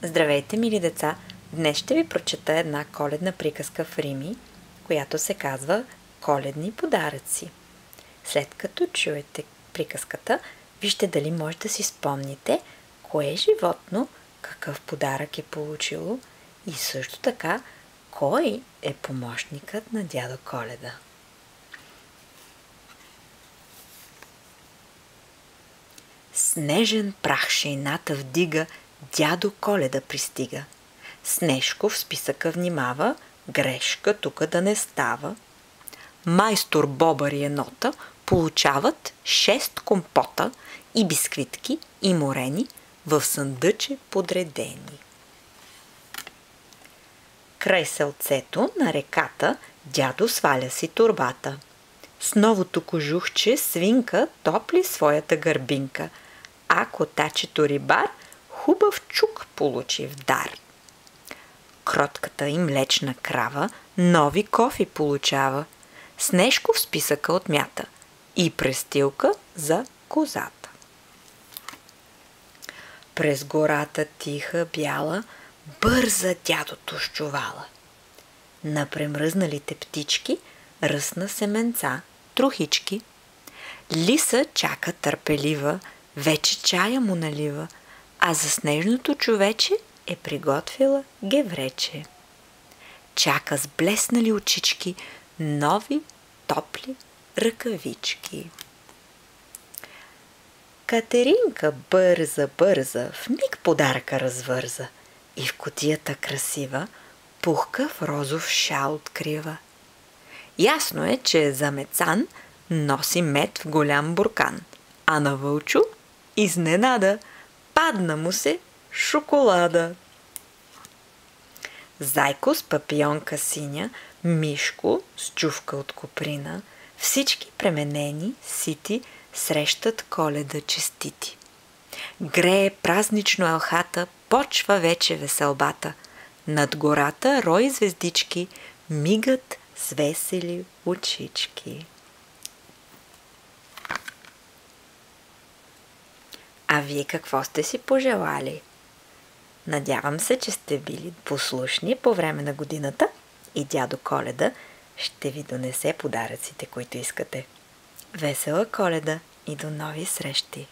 Здравейте, мили деца! Днес ще ви прочета една коледна приказка в рими, която се казва Коледни подаръци. След като чуете приказката, вижте дали може да си спомните кое животно какъв подарък е получило и също така кой е помощникът на дядо Коледа. Снежен прах шейната вдига, дядо Коледа пристига. Снежко в списъка внимава, грешка тука да не става. Майстор Бобър и енота получават 6 компота и бисквитки и морени в съндъче подредени. Край селцето на реката дядо сваля си торбата. С новото кожухче свинка топли своята гърбинка, а котачето рибар хубав чук получи в дар. Кротката и млечна крава нови кофи получава. Снежко в списъка отмята и престилка за козата. През гората тиха бяла бърза дядото с чувала. На премръзналите птички ръсна семенца, трухички. Лиса чака търпелива, вече чая му налива, а за снежното човече е приготвила геврече. Чака с блеснали очички нови топли ръкавички. Катеринка бърза, в миг подаръка развърза и в кутията красива пухкав розов шал открива. Ясно е, че за Мецан носи мед в голям буркан, а на Вълчо изненада падна му се шоколада. Зайко с папионка синя, Мишко с чувка от коприна, всички пременени, сити, срещат Коледа честити. Грее празнично елхата, почва вече веселбата. Над гората рой звездички мигат с весели очички. А вие какво сте си пожелали? Надявам се, че сте били послушни по време на годината и дядо Коледа ще ви донесе подаръците, които искате. Весела Коледа и до нови срещи!